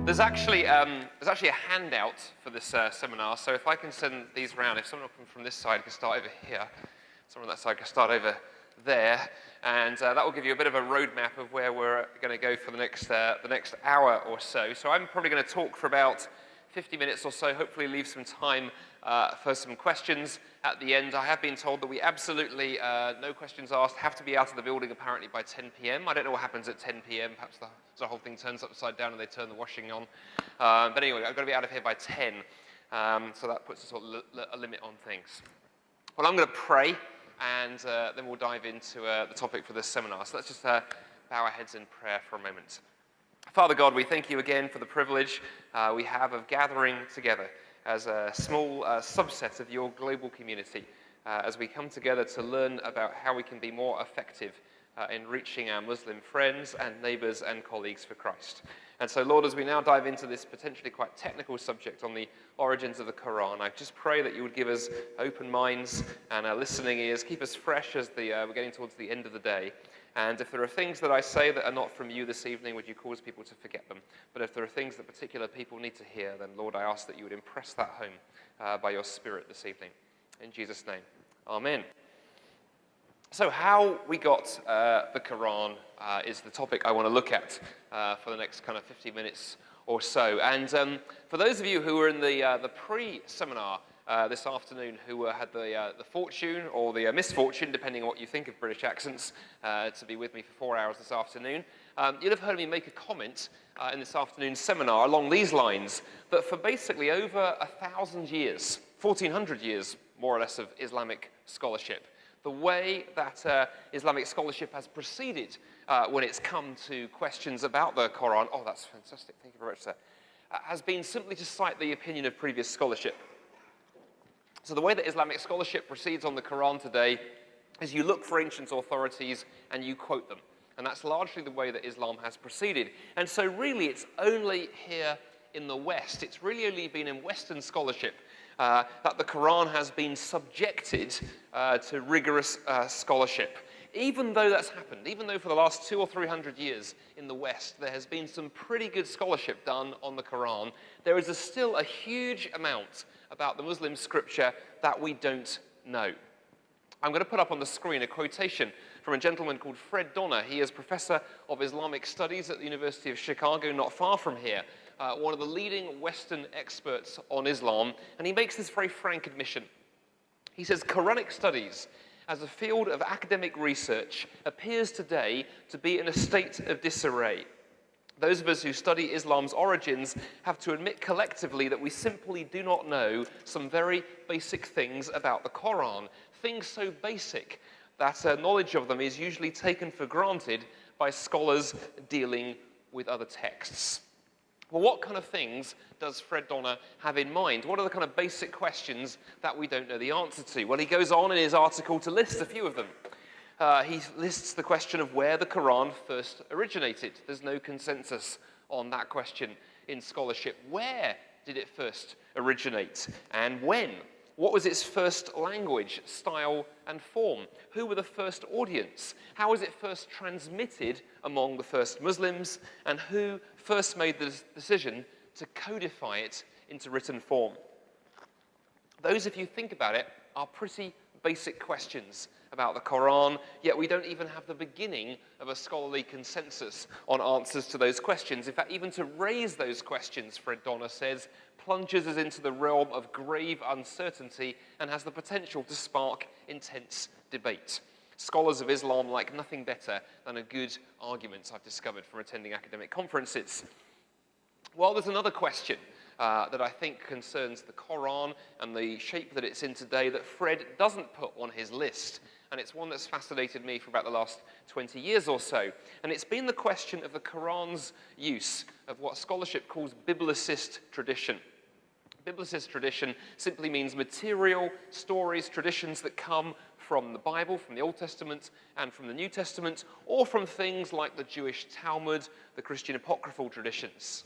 There's actually a handout for this seminar, so if I can send these around, if someone from this side can start over here, someone on that side can start over there, and that will give you a bit of a roadmap of where we're going to go for the next hour or so. So I'm probably going to talk for about 50 minutes or so, hopefully leave some time for some questions at the end. I have been told that we absolutely, no questions asked, have to be out of the building apparently by 10 p.m. I don't know what happens at 10 p.m. Perhaps the whole thing turns upside down and they turn the washing on. But anyway, I've got to be out of here by 10. So that puts a sort of a limit on things. Well, I'm going to pray, and then we'll dive into the topic for this seminar. So let's just bow our heads in prayer for a moment. Father God, we thank you again for the privilege we have of gathering together as a small subset of your global community as we come together to learn about how we can be more effective in reaching our Muslim friends and neighbors and colleagues for Christ. And so, Lord, as we now dive into this potentially quite technical subject on the origins of the Qur'an, I just pray that you would give us open minds and listening ears, keep us fresh as we're getting towards the end of the day. And if there are things that I say that are not from you this evening, would you cause people to forget them? But if there are things that particular people need to hear, then, Lord, I ask that you would impress that home by your Spirit this evening. In Jesus' name, amen. So how we got the Qur'an is the topic I want to look at for the next kind of 50 minutes or so. And for those of you who were in the pre-seminar this afternoon, who had the fortune or the misfortune, depending on what you think of British accents, to be with me for 4 hours this afternoon, you'll have heard me make a comment in this afternoon's seminar along these lines, that for basically over 1,000 years, 1,400 years more or less of Islamic scholarship, the way that Islamic scholarship has proceeded when it's come to questions about the Qur'an, oh, that's fantastic, thank you very much, sir, has been simply to cite the opinion of previous scholarship. So the way that Islamic scholarship proceeds on the Qur'an today is you look for ancient authorities and you quote them. And that's largely the way that Islam has proceeded. And so really it's only here in the West, it's really only been in Western scholarship that the Qur'an has been subjected to rigorous scholarship. Even though that's happened, even though for the last 200 or 300 years in the West there has been some pretty good scholarship done on the Qur'an, there is still a huge amount about the Muslim scripture that we don't know. I'm going to put up on the screen a quotation from a gentleman called Fred Donner. He is Professor of Islamic Studies at the University of Chicago, not far from here, one of the leading Western experts on Islam, and he makes this very frank admission. He says, Quranic studies as a field of academic research appears today to be in a state of disarray. Those of us who study Islam's origins have to admit collectively that we simply do not know some very basic things about the Qur'an, things so basic that knowledge of them is usually taken for granted by scholars dealing with other texts. Well, what kind of things does Fred Donner have in mind? What are the kind of basic questions that we don't know the answer to? Well, he goes on in his article to list a few of them. He lists the question of where the Qur'an first originated. There's no consensus on that question in scholarship. Where did it first originate, and when? What was its first language, style, and form? Who were the first audience? How was it first transmitted among the first Muslims? And who first made the decision to codify it into written form? Those, if you think about it, are pretty basic questions about the Qur'an, yet we don't even have the beginning of a scholarly consensus on answers to those questions. In fact, even to raise those questions, Fred Donner says, plunges us into the realm of grave uncertainty and has the potential to spark intense debate. Scholars of Islam like nothing better than a good argument, I've discovered from attending academic conferences. Well, there's another question that I think concerns the Qur'an and the shape that it's in today that Fred doesn't put on his list. And it's one that's fascinated me for about the last 20 years or so. And it's been the question of the Qur'an's use of what scholarship calls biblicist tradition. Biblicist tradition simply means material stories, traditions that come from the Bible, from the Old Testament and from the New Testament, or from things like the Jewish Talmud, the Christian apocryphal traditions.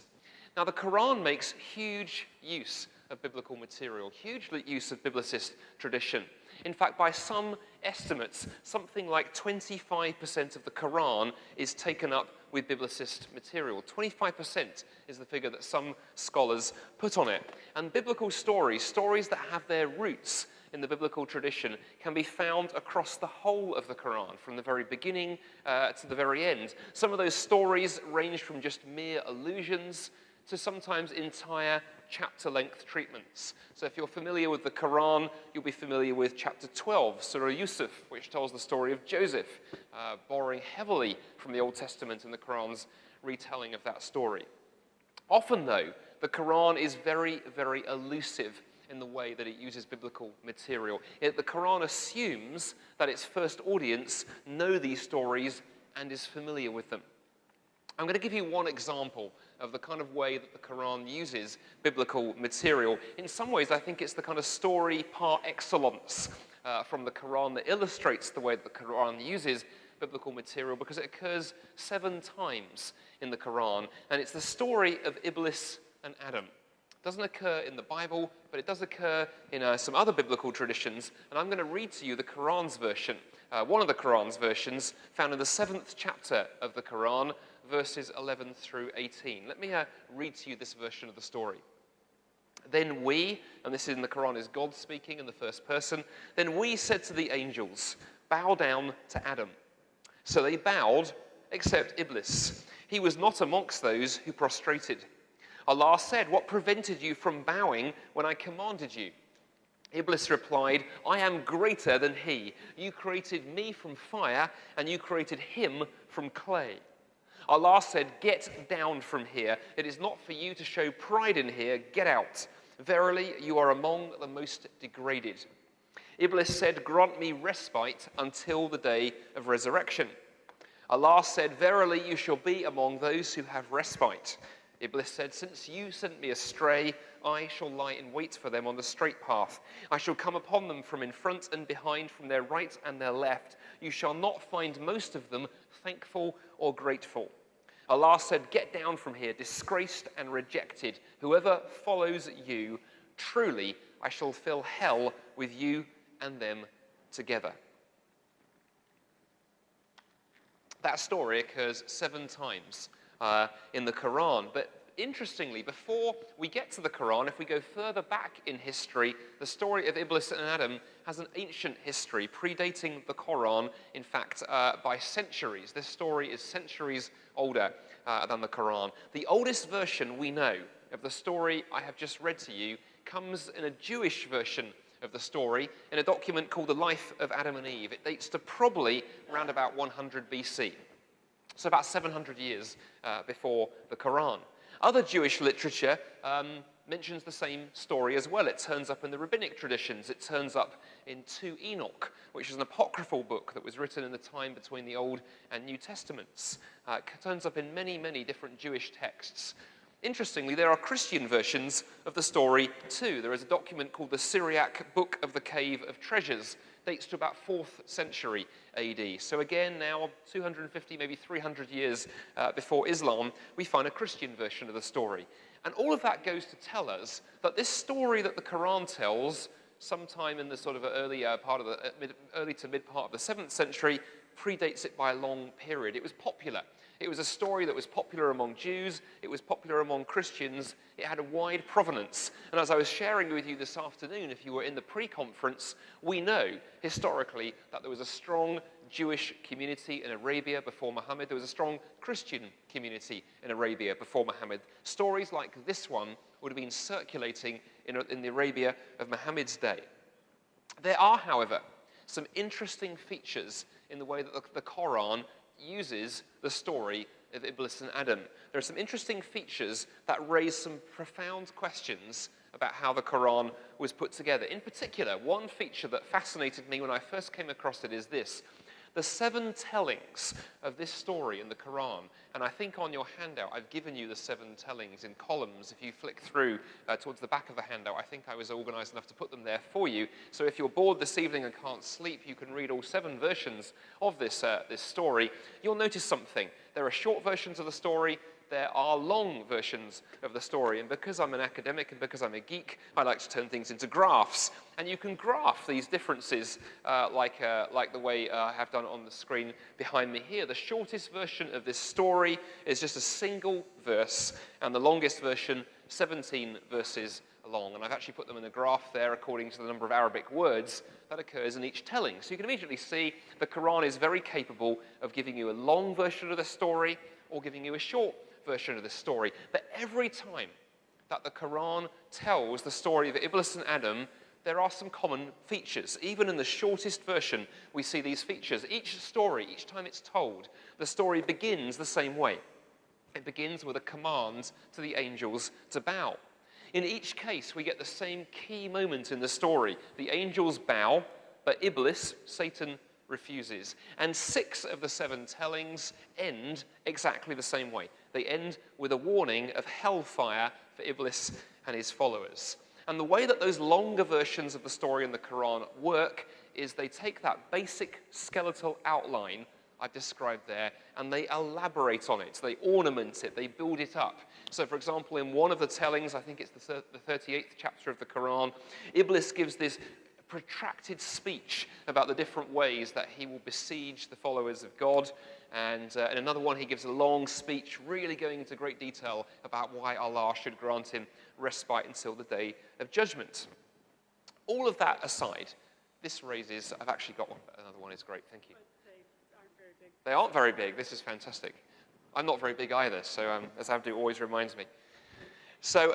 Now, the Qur'an makes huge use of biblical material, huge use of biblicist tradition. In fact, by some estimates, something like 25% of the Qur'an is taken up with biblicist material. 25% is the figure that some scholars put on it. And biblical stories, stories that have their roots in the biblical tradition, can be found across the whole of the Qur'an, from the very beginning to the very end. Some of those stories range from just mere allusions to sometimes entire chapter-length treatments. So if you're familiar with the Qur'an, you'll be familiar with chapter 12, Surah Yusuf, which tells the story of Joseph, borrowing heavily from the Old Testament and the Qur'an's retelling of that story. Often, though, the Qur'an is very, very elusive in the way that it uses biblical material. The Qur'an assumes that its first audience know these stories and is familiar with them. I'm going to give you one example of the kind of way that the Qur'an uses biblical material. In some ways, I think it's the kind of story par excellence from the Qur'an that illustrates the way that the Qur'an uses biblical material, because it occurs 7 times in the Qur'an, and it's the story of Iblis and Adam. It doesn't occur in the Bible, but it does occur in some other biblical traditions, and I'm going to read to you the Qur'an's version, one of the Qur'an's versions, found in the 7th chapter of the Qur'an, verses 11 through 18. Let me read to you this version of the story. Then we, and this in the Qur'an is God speaking in the first person, then we said to the angels, bow down to Adam. So they bowed, except Iblis. He was not amongst those who prostrated. Allah said, what prevented you from bowing when I commanded you? Iblis replied, I am greater than he. You created me from fire, and you created him from clay. Allah said, get down from here. It is not for you to show pride in here. Get out. Verily, you are among the most degraded. Iblis said, grant me respite until the day of resurrection. Allah said, verily, you shall be among those who have respite. Iblis said, since you sent me astray, I shall lie in wait for them on the straight path. I shall come upon them from in front and behind, from their right and their left. You shall not find most of them thankful or grateful. Allah said, get down from here, disgraced and rejected. Whoever follows you, truly I shall fill hell with you and them together. That story occurs 7 times in the Qur'an. But interestingly, before we get to the Qur'an, if we go further back in history, the story of Iblis and Adam has an ancient history, predating the Qur'an, in fact, by centuries. This story is centuries older than the Qur'an. The oldest version we know of the story I have just read to you comes in a Jewish version of the story in a document called The Life of Adam and Eve. It dates to probably around about 100 BC. So about 700 years before the Qur'an. Other Jewish literature mentions the same story as well. It turns up in the rabbinic traditions. It turns up in 2 Enoch, which is an apocryphal book that was written in the time between the Old and New Testaments. It turns up in many, many different Jewish texts. Interestingly, there are Christian versions of the story too. There is a document called the Syriac Book of the Cave of Treasures. Dates to about 4th century AD. So again, now 250, maybe 300 years before Islam, we find a Christian version of the story. And all of that goes to tell us that this story that the Qur'an tells, sometime in the sort of early to mid part of the 7th century, predates it by a long period. It was popular. It was a story that was popular among Jews. It was popular among Christians. It had a wide provenance. And as I was sharing with you this afternoon, if you were in the pre-conference, we know historically that there was a strong Jewish community in Arabia before Muhammad. There was a strong Christian community in Arabia before Muhammad. Stories like this one would have been circulating in the Arabia of Muhammad's day. There are, however, some interesting features in the way that the Qur'an uses the story of Iblis and Adam. There are some interesting features that raise some profound questions about how the Qur'an was put together. In particular, one feature that fascinated me when I first came across it is this. The 7 tellings of this story in the Qur'an, and I think on your handout I've given you the 7 tellings in columns. If you flick through towards the back of the handout, I think I was organized enough to put them there for you. So if you're bored this evening and can't sleep, you can read all 7 versions of this story. You'll notice something. There are short versions of the story, there are long versions of the story. And because I'm an academic and because I'm a geek, I like to turn things into graphs. And you can graph these differences like the way I have done on the screen behind me here. The shortest version of this story is just a single verse, and the longest version, 17 verses long. And I've actually put them in a graph there according to the number of Arabic words that occurs in each telling. So you can immediately see the Qur'an is very capable of giving you a long version of the story or giving you a short version of the story. But every time that the Qur'an tells the story of Iblis and Adam, there are some common features. Even in the shortest version, we see these features. Each story, each time it's told, the story begins the same way. It begins with a command to the angels to bow. In each case, we get the same key moment in the story. The angels bow, but Iblis, Satan, refuses. And 6 of the 7 tellings end exactly the same way. They end with a warning of hellfire for Iblis and his followers. And the way that those longer versions of the story in the Qur'an work is they take that basic skeletal outline I've described there, and they elaborate on it. They ornament it. They build it up. So, for example, in one of the tellings, I think it's the 38th chapter of the Qur'an, Iblis gives this protracted speech about the different ways that he will besiege the followers of God. And in another one, he gives a long speech, really going into great detail about why Allah should grant him respite until the day of judgment. All of that aside, this raises... I've actually got one. Another one is great. Thank you. They aren't very big. This is fantastic. I'm not very big either, so as Abdu always reminds me. So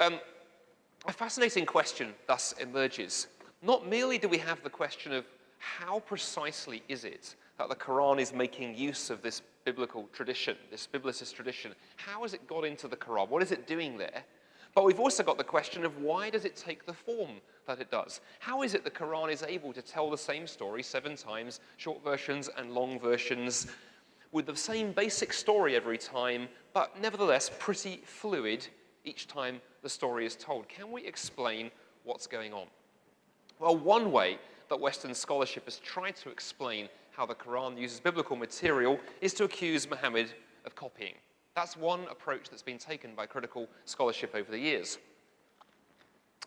a fascinating question thus emerges. Not merely do we have the question of how precisely is it that the Quran is making use of this biblical tradition, this biblicist tradition. How has it got into the Quran? What is it doing there? But we've also got the question of why does it take the form that it does? How is it the Quran is able to tell the same story 7 times, short versions and long versions, with the same basic story every time, but nevertheless pretty fluid each time the story is told? Can we explain what's going on? Well, one way that Western scholarship has tried to explain how the Quran uses biblical material is to accuse Muhammad of copying. That's one approach that's been taken by critical scholarship over the years.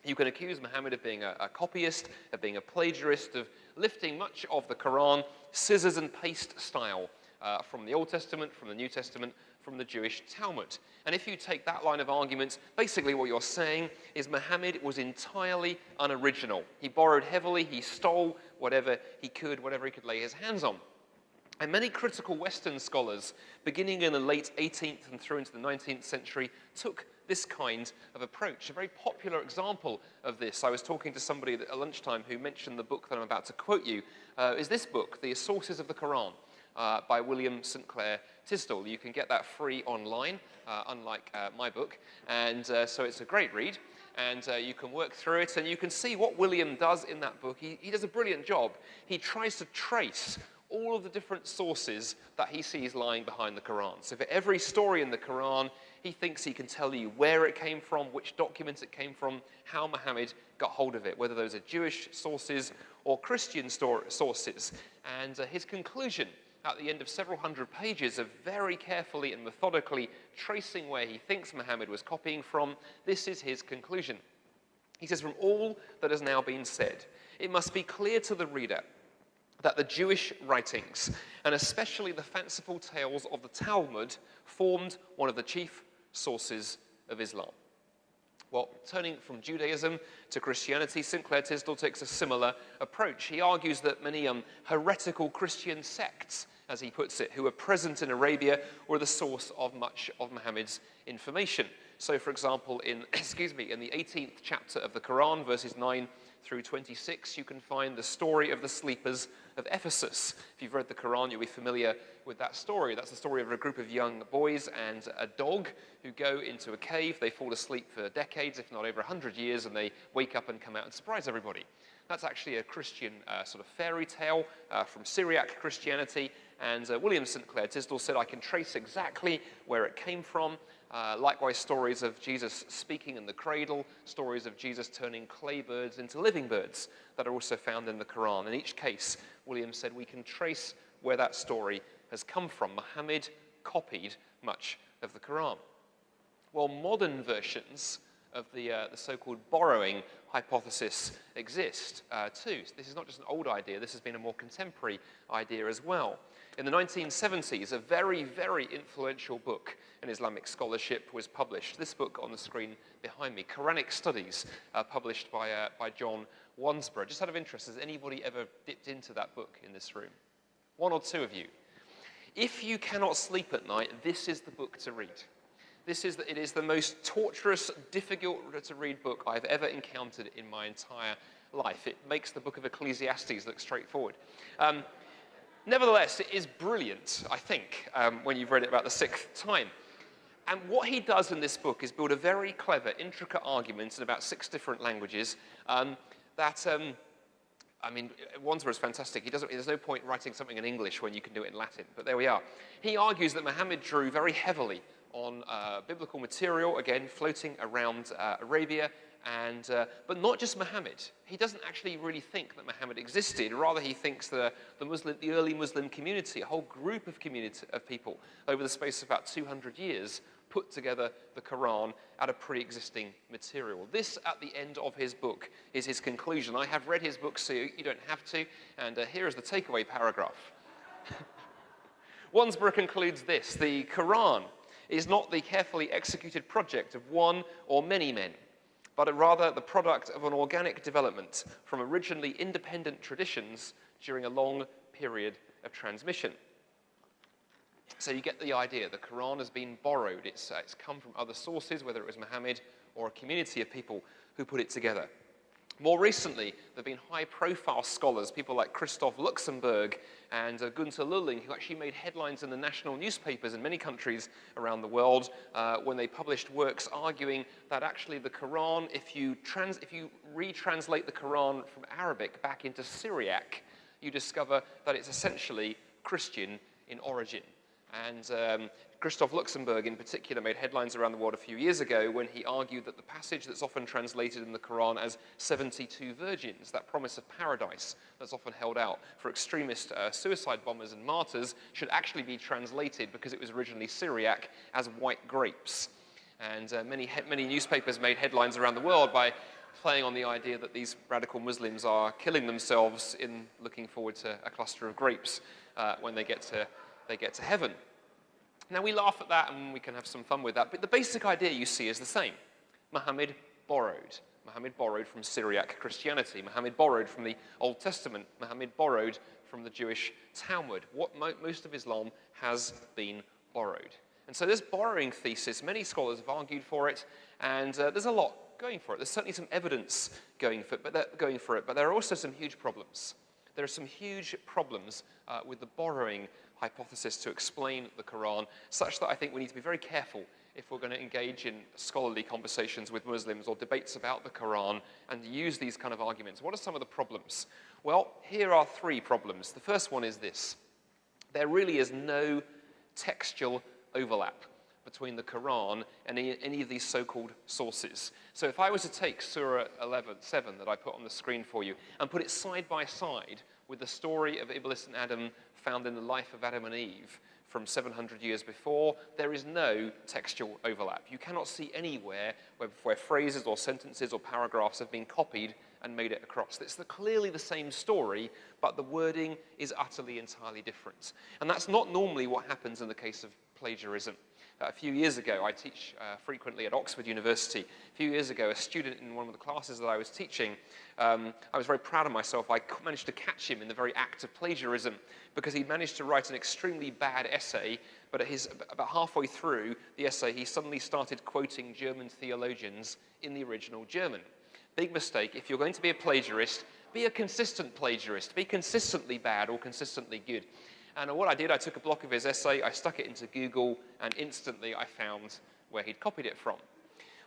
You can accuse Muhammad of being a copyist, of being a plagiarist, of lifting much of the Quran, scissors and paste style, from the Old Testament, from the New Testament, from the Jewish Talmud. And if you take that line of argument, basically what you're saying is Muhammad was entirely unoriginal. He borrowed heavily, he stole whatever he could lay his hands on. And many critical Western scholars, beginning in the late 18th and through into the 19th century, took this kind of approach. A very popular example of this, I was talking to somebody at lunchtime who mentioned the book that I'm about to quote you, is this book, The Sources of the Quran, by William St. Clair Tisdall. You can get that free online, unlike my book, and so it's a great read, and you can work through it, and you can see what William does in that book. He does a brilliant job. He tries to trace all of the different sources that he sees lying behind the Quran. So for every story in the Quran, he thinks he can tell you where it came from, which documents it came from, how Muhammad got hold of it, whether those are Jewish sources or Christian sources. And his conclusion at the end of several hundred pages of very carefully and methodically tracing where he thinks Muhammad was copying from, this is his conclusion. He says, from all that has now been said, it must be clear to the reader that the Jewish writings, and especially the fanciful tales of the Talmud, formed one of the chief sources of Islam. Well, turning from Judaism to Christianity, St. Clair Tisdall takes a similar approach. He argues that many heretical Christian sects, as he puts it, who were present in Arabia, were the source of much of Muhammad's information. So, for example, in the 18th chapter of the Quran, verses 9 through 26, you can find the story of the sleepers of Ephesus. If you've read the Quran, you'll be familiar with that story. That's the story of a group of young boys and a dog who go into a cave. They fall asleep for decades, if not over 100 years, and they wake up and come out and surprise everybody. That's actually a Christian sort of fairy tale from Syriac Christianity. And William St. Clair Tisdall said, I can trace exactly where it came from. Likewise, stories of Jesus speaking in the cradle, stories of Jesus turning clay birds into living birds that are also found in the Quran. In each case, William said, we can trace where that story has come from. Muhammad copied much of the Quran. Well, modern versions of the so-called borrowing hypothesis exist too. So this is not just an old idea, this has been a more contemporary idea as well. In the 1970s, a very, very influential book in Islamic scholarship was published. This book on the screen behind me, Quranic Studies, published by John Wansborough. Just out of interest, has anybody ever dipped into that book in this room? One or two of you. If you cannot sleep at night, this is the book to read. It is the most torturous, difficult to read book I've ever encountered in my entire life. It makes the book of Ecclesiastes look straightforward. Nevertheless, it is brilliant, I think, when you've read it about the sixth time. And what he does in this book is build a very clever, intricate argument in about 6 different languages I mean, Wansborough is fantastic. There's no point writing something in English when you can do it in Latin, but there we are. He argues that Muhammad drew very heavily on biblical material, again, floating around Arabia, but not just Muhammad. He doesn't actually really think that Muhammad existed. Rather, he thinks that the early Muslim community, a whole group of people over the space of about 200 years, put together the Quran out of pre-existing material. This, at the end of his book, is his conclusion. I have read his book, so you don't have to, and here is the takeaway paragraph. Wansborough concludes this: the Quran is not the carefully executed project of one or many men, but rather the product of an organic development from originally independent traditions during a long period of transmission. So you get the idea. The Quran has been borrowed. It's come from other sources, whether it was Muhammad or a community of people who put it together. More recently, there have been high-profile scholars, people like Christoph Luxemburg and Gunther Lulling, who actually made headlines in the national newspapers in many countries around the world when they published works arguing that actually the Quran, if you retranslate the Quran from Arabic back into Syriac, you discover that it's essentially Christian in origin. And Christoph Luxemburg, in particular, made headlines around the world a few years ago when he argued that the passage that's often translated in the Quran as 72 virgins, that promise of paradise that's often held out for extremist suicide bombers and martyrs, should actually be translated, because it was originally Syriac, as white grapes. And many newspapers made headlines around the world by playing on the idea that these radical Muslims are killing themselves in looking forward to a cluster of grapes when they get to heaven. Now, we laugh at that and we can have some fun with that, but the basic idea you see is the same. Muhammad borrowed. Muhammad borrowed from Syriac Christianity. Muhammad borrowed from the Old Testament. Muhammad borrowed from the Jewish Talmud. Most of Islam has been borrowed. And so this borrowing thesis, many scholars have argued for it, and there's a lot going for it. There's certainly some evidence going for it, but there are also some huge problems. There are some huge problems with the borrowing hypothesis to explain the Quran, such that I think we need to be very careful if we're going to engage in scholarly conversations with Muslims or debates about the Quran and use these kind of arguments. What are some of the problems? Well, here are 3 problems. The first one is this: there really is no textual overlap between the Quran and any of these so-called sources. So if I was to take Surah 11:7 that I put on the screen for you and put it side by side with the story of Iblis and Adam found in the life of Adam and Eve from 700 years before, there is no textual overlap. You cannot see anywhere where phrases or sentences or paragraphs have been copied and made it across. It's clearly the same story, but the wording is utterly, entirely different. And that's not normally what happens in the case of plagiarism. A few years ago, I teach frequently at Oxford University. A few years ago, a student in one of the classes that I was teaching, I was very proud of myself. I managed to catch him in the very act of plagiarism, because he managed to write an extremely bad essay, but about halfway through the essay, he suddenly started quoting German theologians in the original German. Big mistake. If you're going to be a plagiarist, be a consistent plagiarist. Be consistently bad or consistently good. And what I did, I took a block of his essay, I stuck it into Google, and instantly I found where he'd copied it from.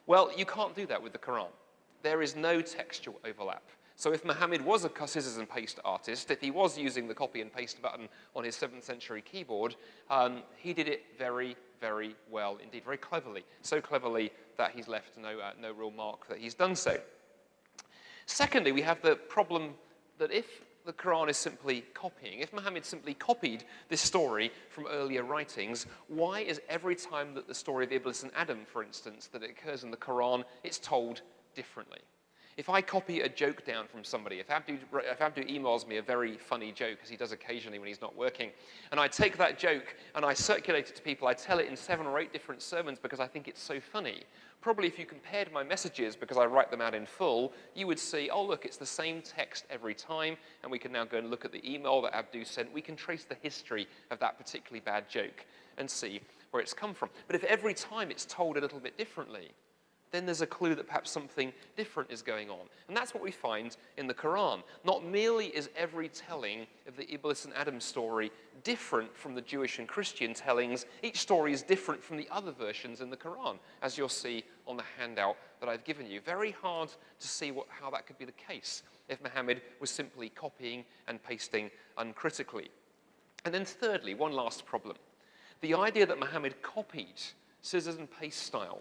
Well, you can't do that with the Quran. There is no textual overlap. So if Muhammad was a scissors and paste artist, if he was using the copy and paste button on his 7th century keyboard, he did it very, very well indeed, very cleverly. So cleverly that he's left no real mark that he's done so. Secondly, we have the problem that if the Qur'an is simply copying, if Muhammad simply copied this story from earlier writings, why is every time that the story of Iblis and Adam, for instance, that it occurs in the Qur'an, it's told differently? If I copy a joke down from somebody, if Abdu emails me a very funny joke, as he does occasionally when he's not working, and I take that joke and I circulate it to people, I tell it in 7 or 8 different sermons because I think it's so funny, probably if you compared my messages, because I write them out in full, you would see, oh look, it's the same text every time, and we can now go and look at the email that Abdu sent. We can trace the history of that particularly bad joke and see where it's come from. But if every time it's told a little bit differently, then there's a clue that perhaps something different is going on. And that's what we find in the Qur'an. Not merely is every telling of the Iblis and Adam story different from the Jewish and Christian tellings, each story is different from the other versions in the Qur'an, as you'll see on the handout that I've given you. Very hard to see how that could be the case if Muhammad was simply copying and pasting uncritically. And then thirdly, one last problem. The idea that Muhammad copied scissors and paste style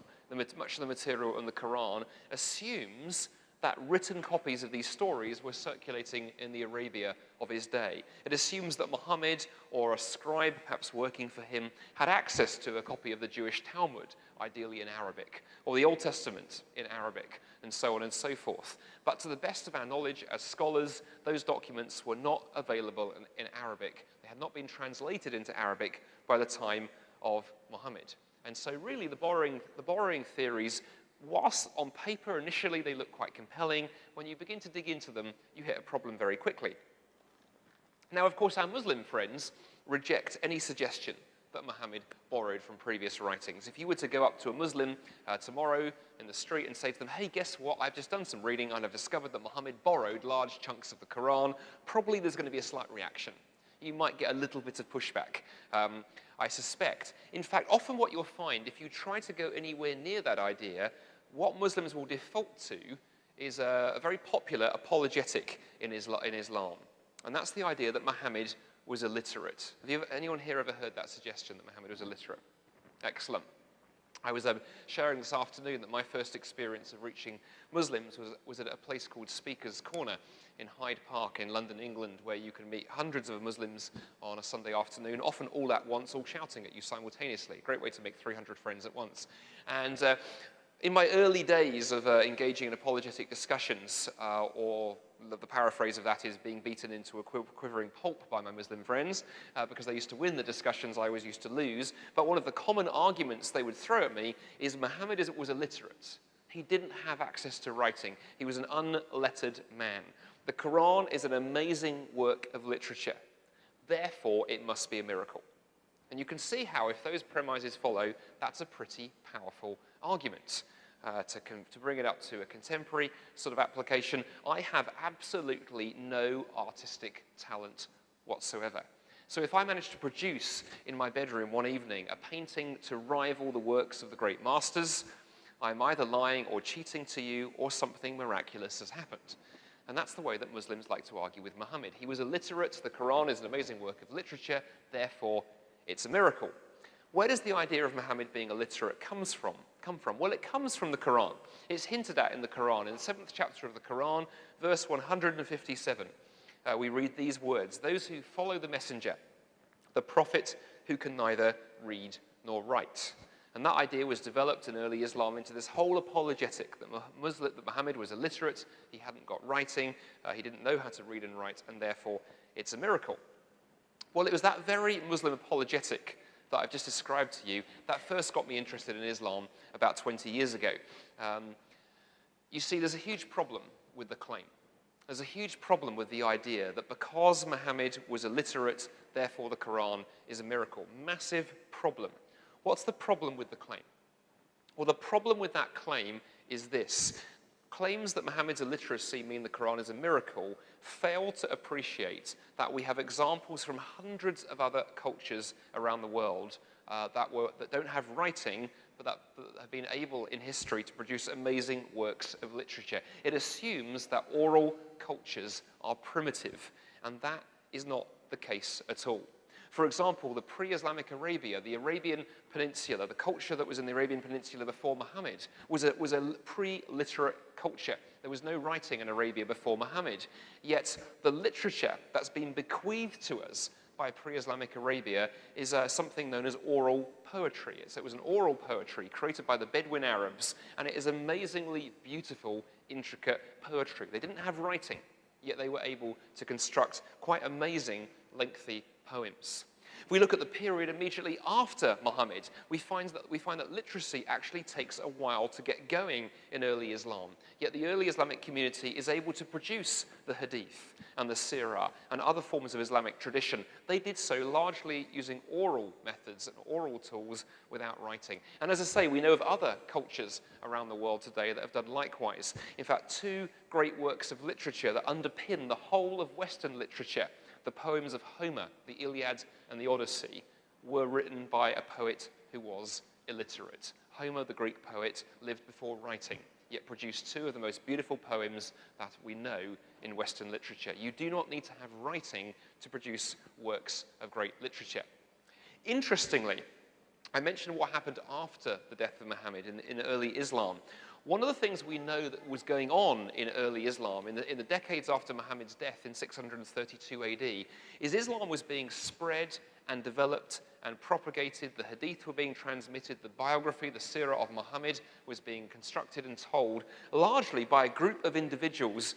much of the material in the Qur'an assumes that written copies of these stories were circulating in the Arabia of his day. It assumes that Muhammad or a scribe, perhaps working for him, had access to a copy of the Jewish Talmud, ideally in Arabic, or the Old Testament in Arabic, and so on and so forth. But to the best of our knowledge as scholars, those documents were not available in Arabic. They had not been translated into Arabic by the time of Muhammad. And so really the borrowing theories, whilst on paper initially they look quite compelling, when you begin to dig into them, you hit a problem very quickly. Now, of course, our Muslim friends reject any suggestion that Muhammad borrowed from previous writings. If you were to go up to a Muslim tomorrow in the street and say to them, hey, guess what, I've just done some reading and I've discovered that Muhammad borrowed large chunks of the Quran, probably there's going to be a slight reaction. You might get a little bit of pushback, I suspect. In fact, often what you'll find, if you try to go anywhere near that idea, what Muslims will default to is a very popular apologetic in Islam. And that's the idea that Muhammad was illiterate. Anyone here ever heard that suggestion that Muhammad was illiterate? Excellent. I was sharing this afternoon that my first experience of reaching Muslims was at a place called Speaker's Corner in Hyde Park in London, England, where you can meet hundreds of Muslims on a Sunday afternoon, often all at once, all shouting at you simultaneously. Great way to make 300 friends at once. And in my early days of engaging in apologetic discussions, or the paraphrase of that is being beaten into a quivering pulp by my Muslim friends, because they used to win the discussions, I always used to lose. But one of the common arguments they would throw at me is Muhammad was illiterate. He didn't have access to writing. He was an unlettered man. The Quran is an amazing work of literature. Therefore, it must be a miracle. And you can see how, if those premises follow, that's a pretty powerful argument. To bring it up to a contemporary sort of application, I have absolutely no artistic talent whatsoever. So if I manage to produce in my bedroom one evening a painting to rival the works of the great masters, I'm either lying or cheating to you, or something miraculous has happened. And that's the way that Muslims like to argue with Muhammad. He was illiterate, the Quran is an amazing work of literature, therefore it's a miracle. Where does the idea of Muhammad being illiterate come from? Well, it comes from the Quran. It's hinted at in the Quran. In the 7th chapter of the Quran, verse 157, we read these words: those who follow the messenger, the prophet who can neither read nor write. And that idea was developed in early Islam into this whole apologetic that Muhammad was illiterate, he hadn't got writing, he didn't know how to read and write, and therefore it's a miracle. Well, it was that very Muslim apologetic that I've just described to you that first got me interested in Islam about 20 years ago. You see, there's a huge problem with the claim. There's a huge problem with the idea that because Muhammad was illiterate, therefore the Quran is a miracle. Massive problem. What's the problem with the claim? Well, the problem with that claim is this. Claims that Muhammad's illiteracy mean the Quran is a miracle fail to appreciate that we have examples from hundreds of other cultures around the world that don't have writing, but that have been able in history to produce amazing works of literature. It assumes that oral cultures are primitive, and that is not the case at all. For example, the pre-Islamic Arabia, the Arabian Peninsula, the culture that was in the Arabian Peninsula before Muhammad, was a pre-literate culture. There was no writing in Arabia before Muhammad. Yet the literature that's been bequeathed to us by pre-Islamic Arabia is something known as oral poetry. So it was an oral poetry created by the Bedouin Arabs, and it is amazingly beautiful, intricate poetry. They didn't have writing, yet they were able to construct quite amazing, lengthy poems. If we look at the period immediately after Muhammad, we find that literacy actually takes a while to get going in early Islam. Yet the early Islamic community is able to produce the hadith and the seerah and other forms of Islamic tradition. They did so largely using oral methods and oral tools without writing. And as I say, we know of other cultures around the world today that have done likewise. In fact, two great works of literature that underpin the whole of Western literature, the poems of Homer, the Iliad and the Odyssey, were written by a poet who was illiterate. Homer, the Greek poet, lived before writing, yet produced two of the most beautiful poems that we know in Western literature. You do not need to have writing to produce works of great literature. Interestingly, I mentioned what happened after the death of Muhammad in early Islam. One of the things we know that was going on in early Islam, in the decades after Muhammad's death in 632 AD, is Islam was being spread and developed and propagated. The hadith were being transmitted. The biography, the seerah of Muhammad was being constructed and told, largely by a group of individuals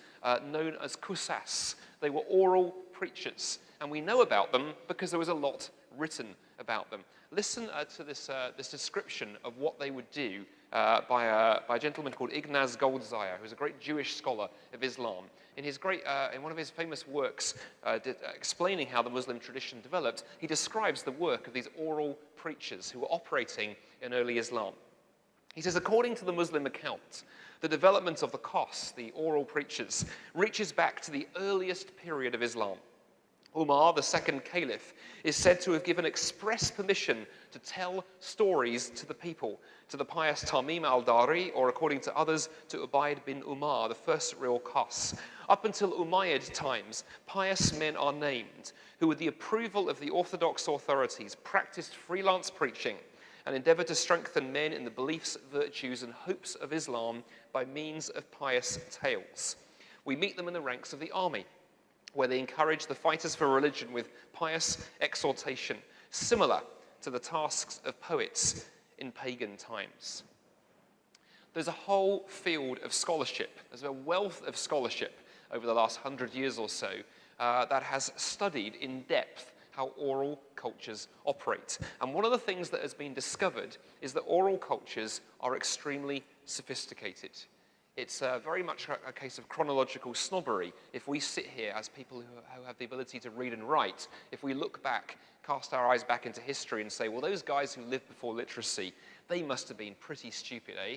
known as qusas. They were oral preachers, and we know about them because there was a lot written about them. Listen to this description of what they would do by a gentleman called Ignaz Goldziher, who's a great Jewish scholar of Islam. In one of his famous works explaining how the Muslim tradition developed, he describes the work of these oral preachers who were operating in early Islam. He says, according to the Muslim account, the development of the Qas, the oral preachers, reaches back to the earliest period of Islam. Umar, the second caliph, is said to have given express permission to tell stories to the people, to the pious Tamim al-Dari, or according to others, to Ubayd bin Umar, the first real Qas. Up until Umayyad times, pious men are named, who with the approval of the orthodox authorities practiced freelance preaching and endeavored to strengthen men in the beliefs, virtues, and hopes of Islam by means of pious tales. We meet them in the ranks of the army, where they encourage the fighters for religion with pious exhortation, similar to the tasks of poets in pagan times. There's a whole field of scholarship, there's a wealth of scholarship over the last 100 years or so that has studied in depth how oral cultures operate. And one of the things that has been discovered is that oral cultures are extremely sophisticated. It's very much a case of chronological snobbery. If we sit here as people who have the ability to read and write, if we look back, cast our eyes back into history and say, well, those guys who lived before literacy, they must have been pretty stupid, eh?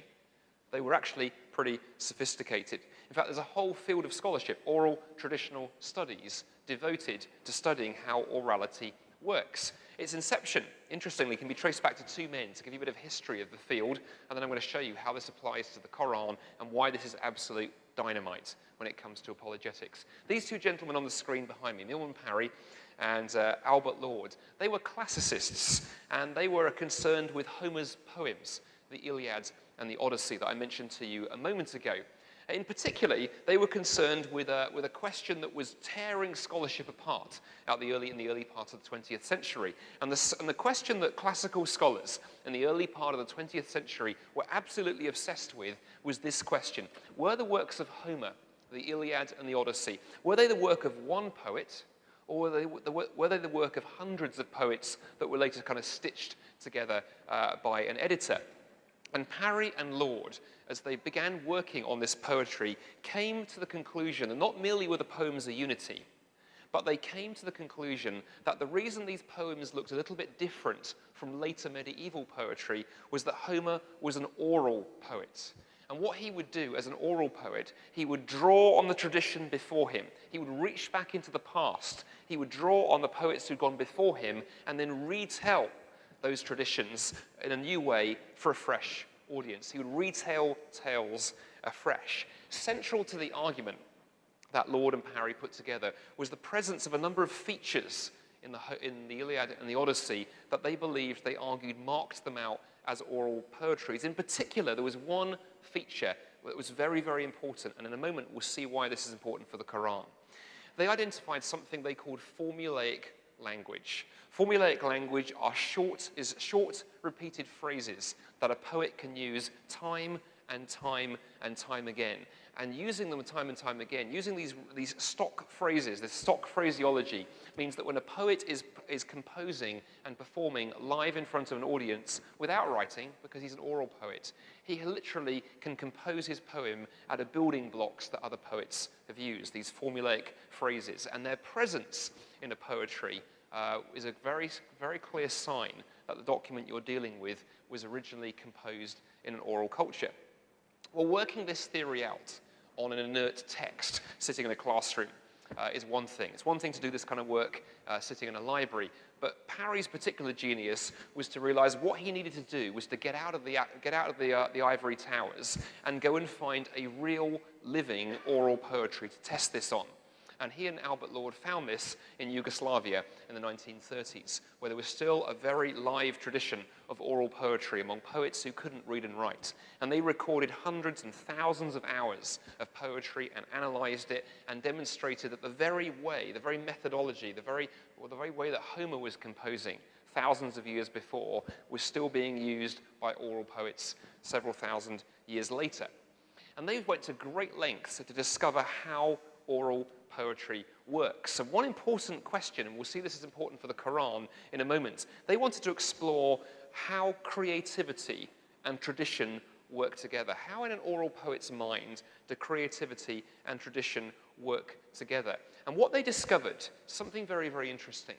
They were actually pretty sophisticated. In fact, there's a whole field of scholarship, oral traditional studies, devoted to studying how orality works. Its inception, interestingly, can be traced back to two men, to give you a bit of history of the field, and then I'm going to show you how this applies to the Qur'an and why this is absolute dynamite when it comes to apologetics. These two gentlemen on the screen behind me, Milman Parry and Albert Lord, they were classicists, and they were concerned with Homer's poems, the Iliad and the Odyssey that I mentioned to you a moment ago. In particular, they were concerned with a question that was tearing scholarship apart in the early part of the 20th century. And the question that classical scholars in the early part of the 20th century were absolutely obsessed with was this question. Were the works of Homer, the Iliad and the Odyssey, were they the work of one poet, or were they the work of hundreds of poets that were later kind of stitched together by an editor? And Parry and Lord, as they began working on this poetry, came to the conclusion that not merely were the poems a unity, but they came to the conclusion that the reason these poems looked a little bit different from later medieval poetry was that Homer was an oral poet. And what he would do as an oral poet, he would draw on the tradition before him. He would reach back into the past. He would draw on the poets who'd gone before him and then retell those traditions in a new way for a fresh audience. He would retell tales afresh. Central to the argument that Lord and Parry put together was the presence of a number of features in the Iliad and the Odyssey that they believed, they argued, marked them out as oral poetries. In particular, there was one feature that was very, very important, and in a moment we'll see why this is important for the Qur'an. They identified something they called formulaic language. Formulaic language is short, repeated phrases that a poet can use time and time and time again. And using them time and time again, using these stock phrases, this stock phraseology, means that when a poet is composing and performing live in front of an audience without writing, because he's an oral poet, he literally can compose his poem out of building blocks that other poets have used, these formulaic phrases. And their presence in a poetry is a very, very clear sign that the document you're dealing with was originally composed in an oral culture. Well, working this theory out on an inert text sitting in a classroom is one thing. It's one thing to do this kind of work sitting in a library, but Parry's particular genius was to realize what he needed to do was to get out of the ivory towers and go and find a real, living oral poetry to test this on. And he and Albert Lord found this in Yugoslavia in the 1930s, where there was still a very live tradition of oral poetry among poets who couldn't read and write. And they recorded hundreds and thousands of hours of poetry and analyzed it and demonstrated that the very methodology, the very way that Homer was composing thousands of years before was still being used by oral poets several thousand years later. And they went to great lengths to discover how oral poetry works. So one important question, and we'll see this is important for the Qur'an in a moment, they wanted to explore how creativity and tradition work together. How in an oral poet's mind do creativity and tradition work together? And what they discovered, something very, very interesting.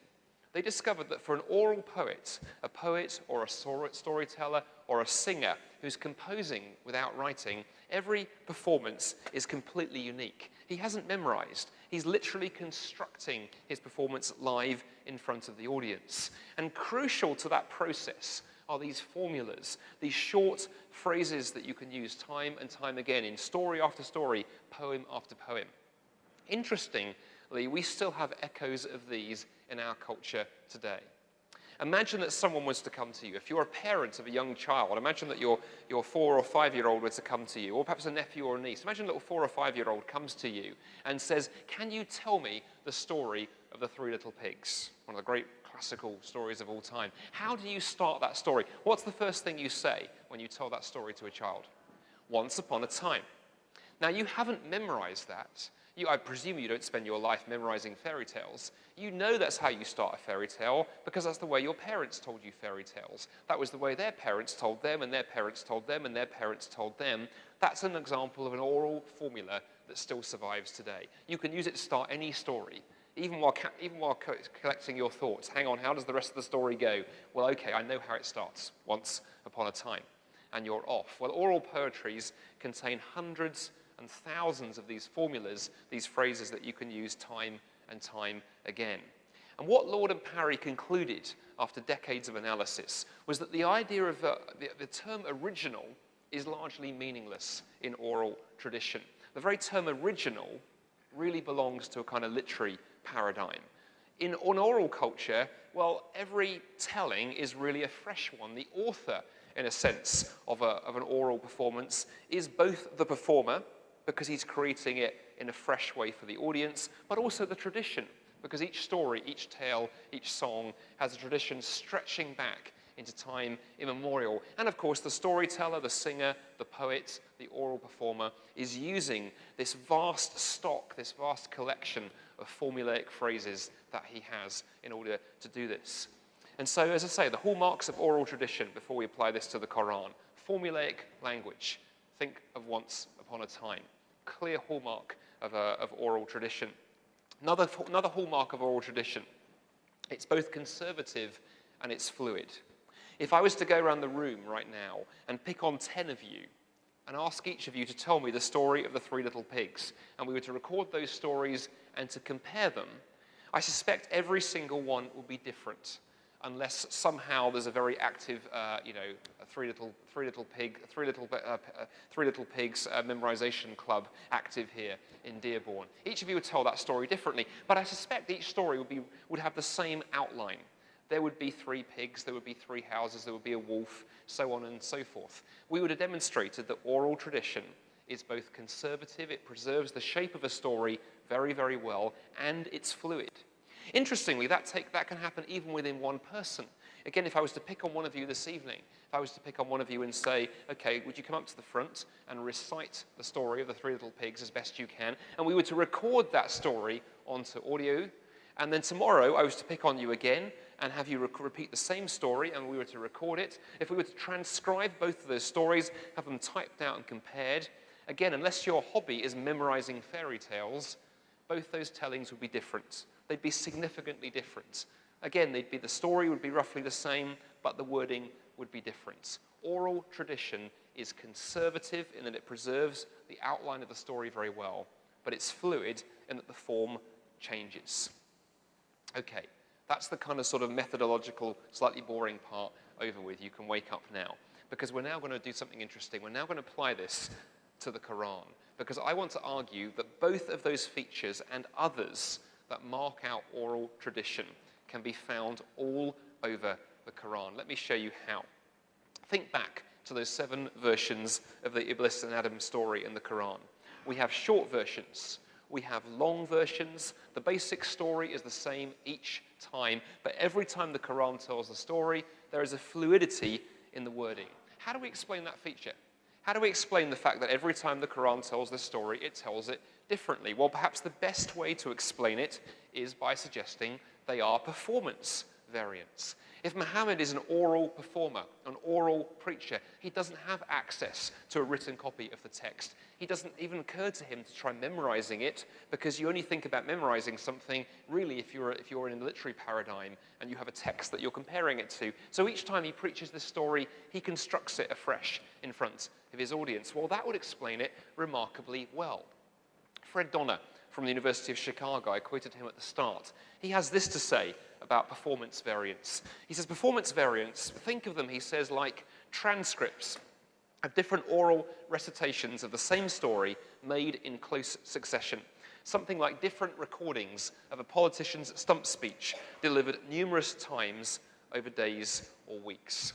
They discovered that for an oral poet, a poet or a storyteller or a singer who's composing without writing, every performance is completely unique. He hasn't memorized. He's literally constructing his performance live in front of the audience. And crucial to that process are these formulas, these short phrases that you can use time and time again in story after story, poem after poem. Interestingly, we still have echoes of these in our culture today. Imagine that someone was to come to you. If you're a parent of a young child, imagine that your 4 or 5-year-old were to come to you, or perhaps a nephew or a niece. Imagine a little 4 or 5-year-old comes to you and says, "Can you tell me the story of the Three Little Pigs?" One of the great classical stories of all time. How do you start that story? What's the first thing you say when you tell that story to a child? Once upon a time. Now, you haven't memorized that. I presume you don't spend your life memorizing fairy tales. You know that's how you start a fairy tale because that's the way your parents told you fairy tales. That was the way their parents told them, and their parents told them, and their parents told them. That's an example of an oral formula that still survives today. You can use it to start any story, even while collecting your thoughts. Hang on, how does the rest of the story go? Well, okay, I know how it starts. Once upon a time. And you're off. Well, oral poetries contain hundreds and thousands of these formulas, these phrases that you can use time and time again. And what Lord and Parry concluded after decades of analysis was that the idea of the term original is largely meaningless in oral tradition. The very term original really belongs to a kind of literary paradigm. In oral culture, well, every telling is really a fresh one. The author, in a sense, of an oral performance is both the performer, because he's creating it in a fresh way for the audience, but also the tradition, because each story, each tale, each song has a tradition stretching back into time immemorial. And of course, the storyteller, the singer, the poet, the oral performer is using this vast stock, this vast collection of formulaic phrases that he has in order to do this. And so, as I say, the hallmarks of oral tradition, before we apply this to the Qur'an, formulaic language. Think of once upon a time. Clear hallmark of oral tradition. Another hallmark of oral tradition, it's both conservative and it's fluid. If I was to go around the room right now and pick on 10 of you and ask each of you to tell me the story of the Three Little Pigs, and we were to record those stories and to compare them, I suspect every single one will be different, unless somehow there's a very active, Three Little Pigs memorization club active here in Dearborn. Each of you would tell that story differently, but I suspect each story would have the same outline. There would be 3 pigs, there would be 3 houses, there would be a wolf, so on and so forth. We would have demonstrated that oral tradition is both conservative, it preserves the shape of a story very, very well, and it's fluid. Interestingly, that can happen even within one person. Again, if I was to pick on one of you this evening, if I was to pick on one of you and say, okay, would you come up to the front and recite the story of the Three Little Pigs as best you can, and we were to record that story onto audio, and then tomorrow I was to pick on you again and have you repeat the same story, and we were to record it. If we were to transcribe both of those stories, have them typed out and compared, again, unless your hobby is memorizing fairy tales, both those tellings would be different. They'd be significantly different. Again, the story would be roughly the same, but the wording would be different. Oral tradition is conservative in that it preserves the outline of the story very well, but it's fluid in that the form changes. Okay, that's the kind of sort of methodological, slightly boring part over with. You can wake up now, because we're now going to do something interesting. We're now going to apply this to the Qur'an, because I want to argue that both of those features and others that mark out oral tradition can be found all over the Qur'an. Let me show you how. Think back to those 7 versions of the Iblis and Adam story in the Qur'an. We have short versions. We have long versions. The basic story is the same each time, but every time the Qur'an tells the story, there is a fluidity in the wording. How do we explain that feature? How do we explain the fact that every time the Qur'an tells the story, it tells it differently? Well, perhaps the best way to explain it is by suggesting they are performance variants. If Muhammad is an oral performer, an oral preacher, he doesn't have access to a written copy of the text. It doesn't even occur to him to try memorizing it, because you only think about memorizing something really if you're in a literary paradigm and you have a text that you're comparing it to. So each time he preaches this story, he constructs it afresh in front of his audience. Well, that would explain it remarkably well. Fred Donner from the University of Chicago, I quoted him at the start. He has this to say about performance variants. He says, performance variants, think of them, he says, like transcripts of different oral recitations of the same story made in close succession. Something like different recordings of a politician's stump speech delivered numerous times over days or weeks.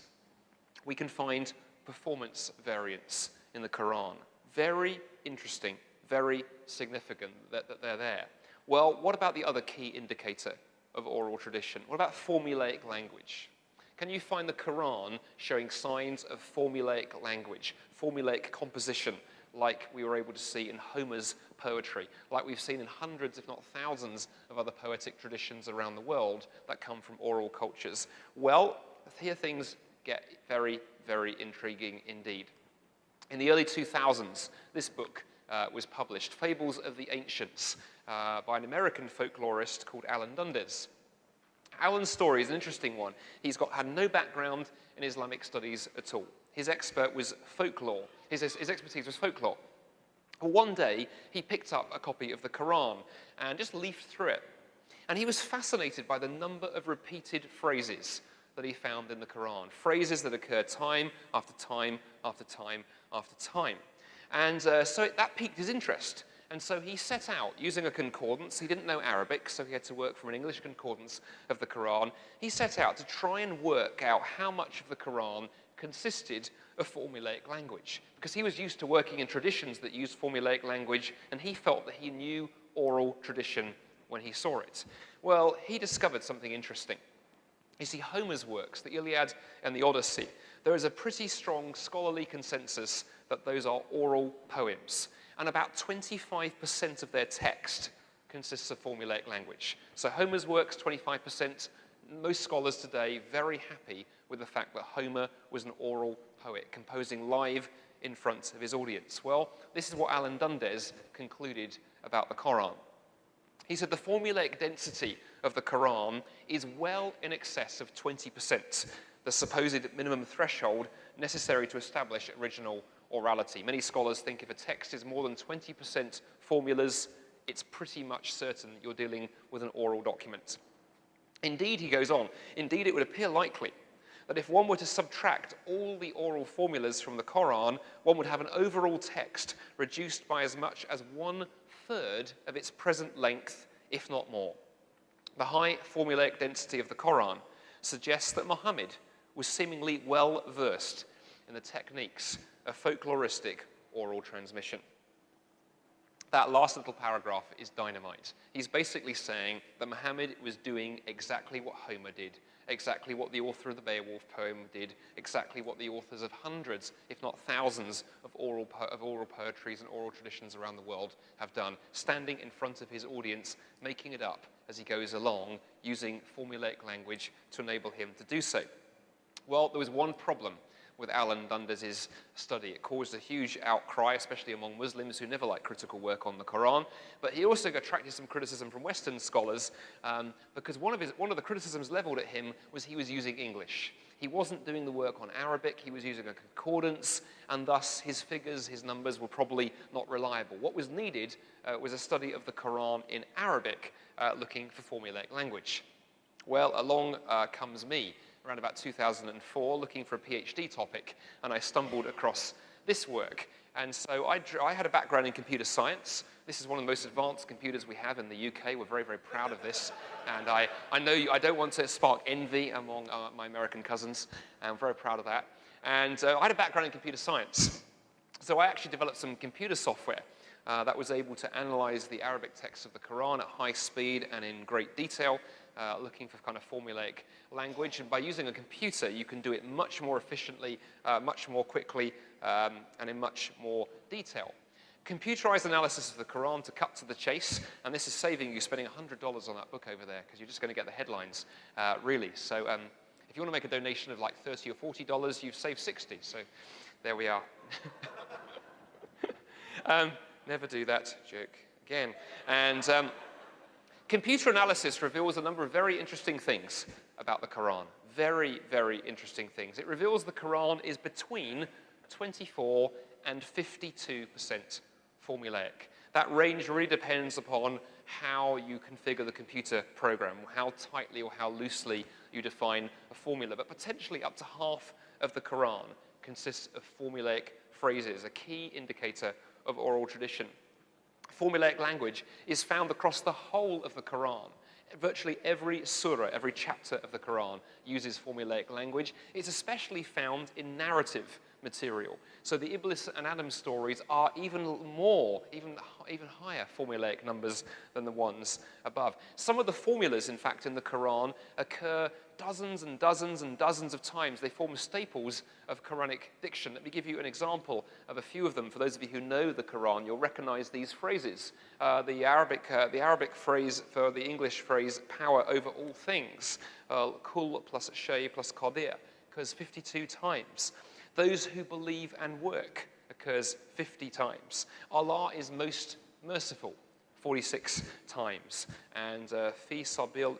We can find performance variants in the Qur'an. Very interesting, very significant that they're there. Well, what about the other key indicator of oral tradition? What about formulaic language? Can you find the Qur'an showing signs of formulaic language, formulaic composition, like we were able to see in Homer's poetry, like we've seen in hundreds, if not thousands, of other poetic traditions around the world that come from oral cultures? Well, here things get very, very intriguing indeed. In the early 2000s, this book was published, Fables of the Ancients, by an American folklorist called Alan Dundes. Alan's story is an interesting one. He's had no background in Islamic studies at all. His expert was folklore. His expertise was folklore. But one day, he picked up a copy of the Qur'an and just leafed through it. And he was fascinated by the number of repeated phrases that he found in the Qur'an, phrases that occur time after time after time after time. And so that piqued his interest. And so he set out using a concordance. He didn't know Arabic, so he had to work from an English concordance of the Qur'an. He set out to try and work out how much of the Qur'an consisted of formulaic language, because he was used to working in traditions that used formulaic language, and he felt that he knew oral tradition when he saw it. Well, he discovered something interesting. You see, Homer's works, the Iliad and the Odyssey, there is a pretty strong scholarly consensus that those are oral poems, and about 25% of their text consists of formulaic language. So Homer's works, 25%. Most scholars today very happy with the fact that Homer was an oral poet, composing live in front of his audience. Well, this is what Alan Dundes concluded about the Qur'an. He said the formulaic density of the Qur'an is well in excess of 20%, the supposed minimum threshold necessary to establish original orality. Many scholars think if a text is more than 20% formulas, it's pretty much certain you're dealing with an oral document. Indeed, he goes on, indeed it would appear likely that if one were to subtract all the oral formulas from the Qur'an, one would have an overall text reduced by as much as 1/3 of its present length, if not more. The high formulaic density of the Qur'an suggests that Muhammad was seemingly well versed in the techniques of folkloristic oral transmission. That last little paragraph is dynamite. He's basically saying that Muhammad was doing exactly what Homer did, exactly what the author of the Beowulf poem did, exactly what the authors of hundreds, if not thousands, of oral poetries and oral traditions around the world have done, standing in front of his audience, making it up as he goes along, using formulaic language to enable him to do so. Well, there was one problem with Alan Dunder's study. It caused a huge outcry, especially among Muslims who never like critical work on the Quran. But he also attracted some criticism from Western scholars because one of the criticisms leveled at him was he was using English. He wasn't doing the work on Arabic, he was using a concordance, and thus his figures, his numbers were probably not reliable. What was needed was a study of the Quran in Arabic, looking for formulaic language. Well, along comes me, around about 2004, looking for a PhD topic, and I stumbled across this work. And so I had a background in computer science. This is one of the most advanced computers we have in the UK. We're very, very proud of this. And I know I don't want to spark envy among my American cousins. I'm very proud of that. And I had a background in computer science. So I actually developed some computer software that was able to analyze the Arabic text of the Quran at high speed and in great detail, looking for kind of formulaic language. And by using a computer, you can do it much more efficiently, much more quickly, and in much more detail. Computerized analysis of the Quran, to cut to the chase, and this is saving you spending $100 on that book over there, because you're just going to get the headlines, really. So if you want to make a donation of like $30 or $40, you've saved $60. So there we are. Never do that joke again. And computer analysis reveals a number of very interesting things about the Quran. Very, very interesting things. It reveals the Quran is between 24 and 52% formulaic. That range really depends upon how you configure the computer program, how tightly or how loosely you define a formula. But potentially up to half of the Quran consists of formulaic phrases, a key indicator of oral tradition. Formulaic language is found across the whole of the Quran. Virtually every surah, every chapter of the Quran uses formulaic language. It's especially found in narrative material. So the Iblis and Adam stories are even higher formulaic numbers than the ones above. Some of the formulas, in fact, in the Quran occur dozens and dozens and dozens of times. They form staples of Quranic diction. Let me give you an example of a few of them. For those of you who know the Quran, you'll recognize these phrases. The Arabic phrase for the English phrase, power over all things, kul plus shay plus qadir, occurs 52 times. Those who believe and work occurs 50 times. Allah is most merciful, 46 times. And fi sabil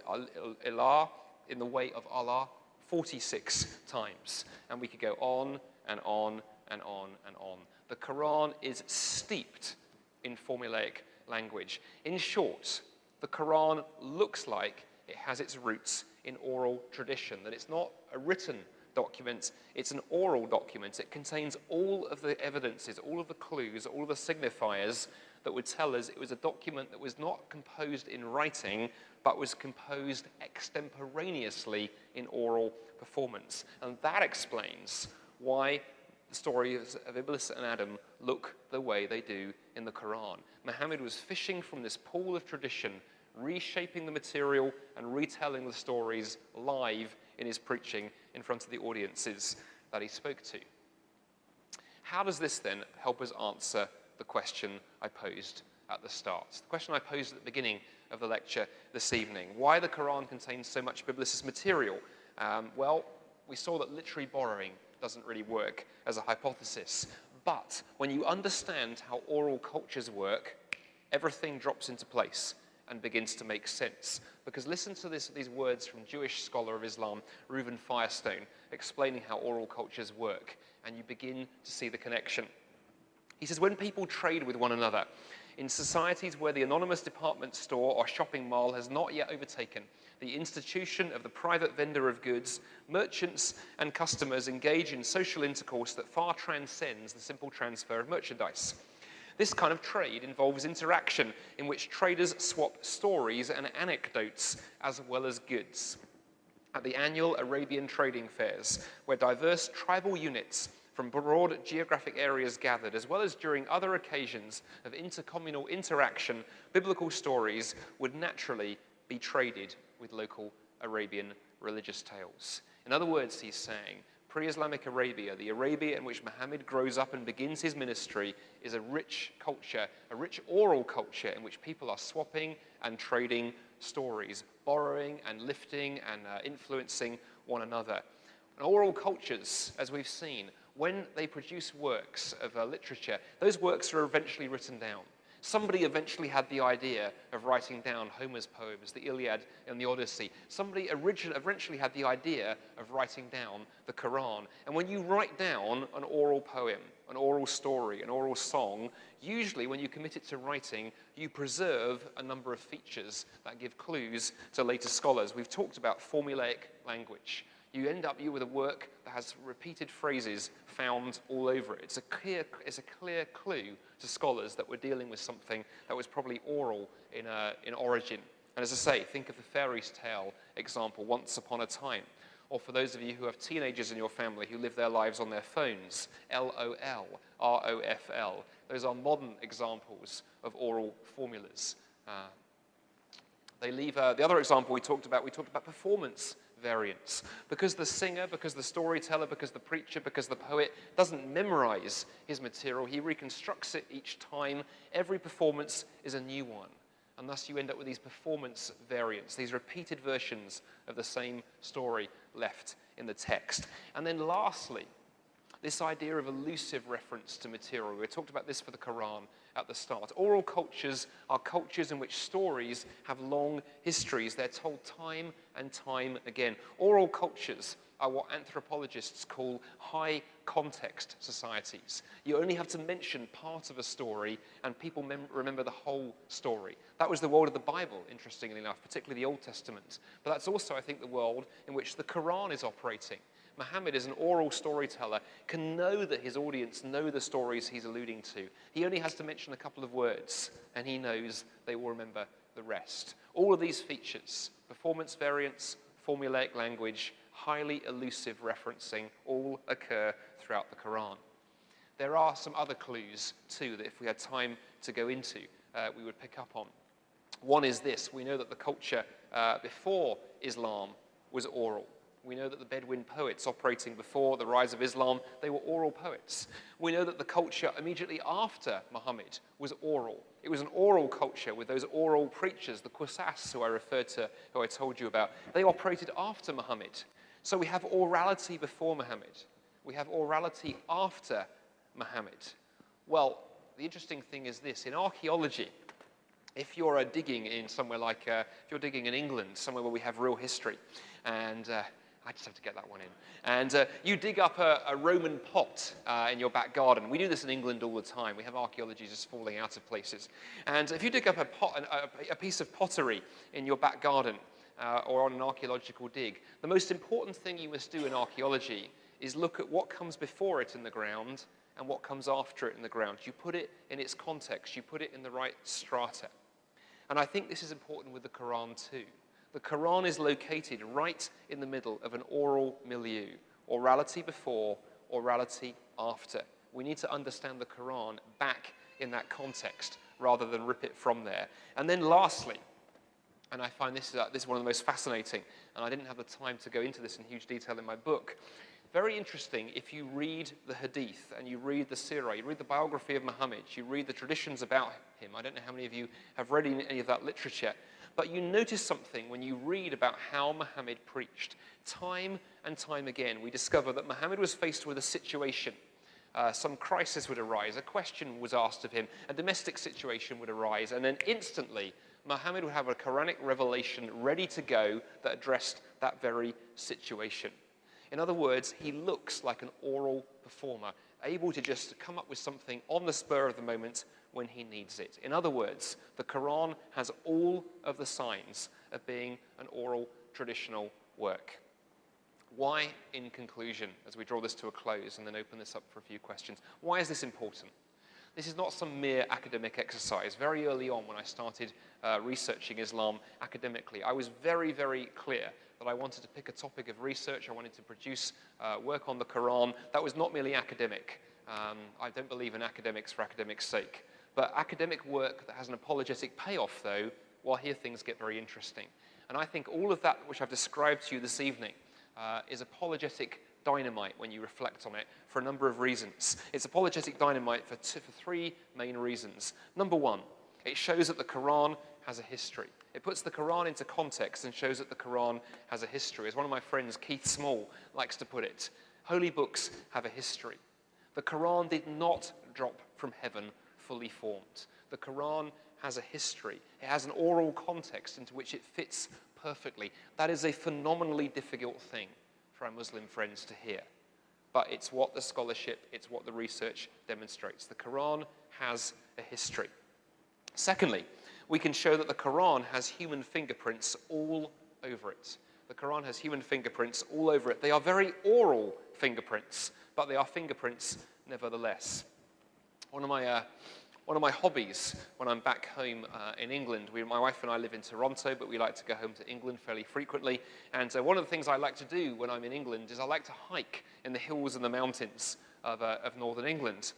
ilah, in the way of Allah, 46 times. And we could go on and on and on and on. The Quran is steeped in formulaic language. In short, the Quran looks like it has its roots in oral tradition, that it's not a written document, it's an oral document. It contains all of the evidences, all of the clues, all of the signifiers that would tell us it was a document that was not composed in writing, but was composed extemporaneously in oral performance. And that explains why the stories of Iblis and Adam look the way they do in the Quran. Muhammad was fishing from this pool of tradition, reshaping the material and retelling the stories live in his preaching in front of the audiences that he spoke to. How does this then help us answer the question I posed at the start? The question I posed at the beginning of the lecture this evening. Why the Quran contains so much biblicist material? Well, we saw that literary borrowing doesn't really work as a hypothesis. But when you understand how oral cultures work, everything drops into place and begins to make sense. Because listen to these words from Jewish scholar of Islam, Reuven Firestone, explaining how oral cultures work, and you begin to see the connection. He says, when people trade with one another, in societies where the anonymous department store or shopping mall has not yet overtaken the institution of the private vendor of goods, merchants and customers engage in social intercourse that far transcends the simple transfer of merchandise. This kind of trade involves interaction in which traders swap stories and anecdotes as well as goods. At the annual Arabian trading fairs, where diverse tribal units from broad geographic areas gathered, as well as during other occasions of intercommunal interaction, biblical stories would naturally be traded with local Arabian religious tales. In other words, he's saying, pre-Islamic Arabia, the Arabia in which Muhammad grows up and begins his ministry, is a rich culture, a rich oral culture in which people are swapping and trading stories, borrowing and lifting and influencing one another. And oral cultures, as we've seen, when they produce works of literature, those works are eventually written down. Somebody eventually had the idea of writing down Homer's poems, the Iliad and the Odyssey. Somebody eventually had the idea of writing down the Qur'an. And when you write down an oral poem, an oral story, an oral song, usually when you commit it to writing, you preserve a number of features that give clues to later scholars. We've talked about formulaic language. You end up with a work that has repeated phrases found all over it. It's a clear clue to scholars that we're dealing with something that was probably oral in origin. And as I say, think of the fairy tale example, Once Upon a Time. Or for those of you who have teenagers in your family who live their lives on their phones, LOL, ROFL. Those are modern examples of oral formulas. The other example we talked about performance variants. Because the singer, because the storyteller, because the preacher, because the poet doesn't memorize his material, he reconstructs it each time. Every performance is a new one. And thus you end up with these performance variants, these repeated versions of the same story left in the text. And then lastly, this idea of elusive reference to material. We talked about this for the Qur'an at the start. Oral cultures are cultures in which stories have long histories. They're told time and time again. Oral cultures are what anthropologists call high context societies. You only have to mention part of a story and people remember the whole story. That was the world of the Bible, interestingly enough, particularly the Old Testament. But that's also, I think, the world in which the Qur'an is operating. Muhammad, as an oral storyteller, can know that his audience know the stories he's alluding to. He only has to mention a couple of words, and he knows they will remember the rest. All of these features, performance variants, formulaic language, highly elusive referencing, all occur throughout the Qur'an. There are some other clues, too, that if we had time to go into, we would pick up on. One is this. We know that the culture before Islam was oral. We know that the Bedouin poets operating before the rise of Islam, they were oral poets. We know that the culture immediately after Muhammad was oral. It was an oral culture with those oral preachers, the Qusas who I referred to, who I told you about. They operated after Muhammad. So we have orality before Muhammad. We have orality after Muhammad. Well, the interesting thing is this. In archaeology, if you're digging in somewhere like, if you're digging in England, somewhere where we have real history, and I just have to get that one in. And you dig up a Roman pot in your back garden. We do this in England all the time. We have archaeology just falling out of places. And if you dig up a piece of pottery in your back garden or on an archaeological dig, the most important thing you must do in archaeology is look at what comes before it in the ground and what comes after it in the ground. You put it in its context. You put it in the right strata. And I think this is important with the Qur'an too. The Qur'an is located right in the middle of an oral milieu. Orality before, orality after. We need to understand the Qur'an back in that context rather than rip it from there. And then lastly, and I find this is one of the most fascinating, and I didn't have the time to go into this in huge detail in my book. Very interesting if you read the Hadith and you read the Sirah, you read the biography of Muhammad, you read the traditions about him. I don't know how many of you have read any of that literature. But you notice something when you read about how Muhammad preached. Time and time again, we discover that Muhammad was faced with a situation. Some crisis would arise, a question was asked of him, a domestic situation would arise, and then instantly, Muhammad would have a Quranic revelation ready to go that addressed that very situation. In other words, he looks like an oral performer, able to just come up with something on the spur of the moment when he needs it. In other words, the Qur'an has all of the signs of being an oral traditional work. Why, in conclusion, as we draw this to a close and then open this up for a few questions, why is this important? This is not some mere academic exercise. Very early on when I started researching Islam academically, I was very, very clear that I wanted to pick a topic of research. I wanted to produce work on the Qur'an. That was not merely academic. I don't believe in academics for academic's sake. But academic work that has an apologetic payoff, though, well, here things get very interesting. And I think all of that which I've described to you this evening is apologetic dynamite when you reflect on it for a number of reasons. It's apologetic dynamite for three main reasons. Number one, it shows that the Qur'an has a history. It puts the Qur'an into context and shows that the Qur'an has a history. As one of my friends, Keith Small, likes to put it, holy books have a history. The Qur'an did not drop from heaven fully formed. The Qur'an has a history. It has an oral context into which it fits perfectly. That is a phenomenally difficult thing for our Muslim friends to hear. But it's what the scholarship, it's what the research demonstrates. The Qur'an has a history. Secondly, we can show that the Qur'an has human fingerprints all over it. The Qur'an has human fingerprints all over it. They are very oral fingerprints, but they are fingerprints nevertheless. One of my hobbies when I'm back home in England, my wife and I live in Toronto, but we like to go home to England fairly frequently. And one of the things I like to do when I'm in England is I like to hike in the hills and the mountains of northern England.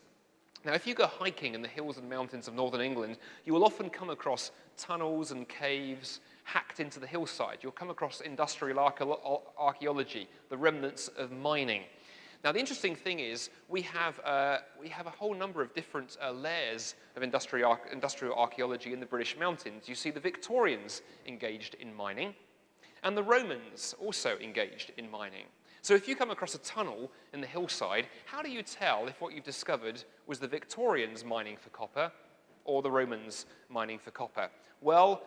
Now, if you go hiking in the hills and mountains of northern England, you will often come across tunnels and caves hacked into the hillside. You'll come across industrial archaeology, the remnants of mining. Now, the interesting thing is we have a whole number of different layers of industrial archaeology in the British mountains. You see the Victorians engaged in mining, and the Romans also engaged in mining. So if you come across a tunnel in the hillside, how do you tell if what you've discovered was the Victorians mining for copper or the Romans mining for copper? Well,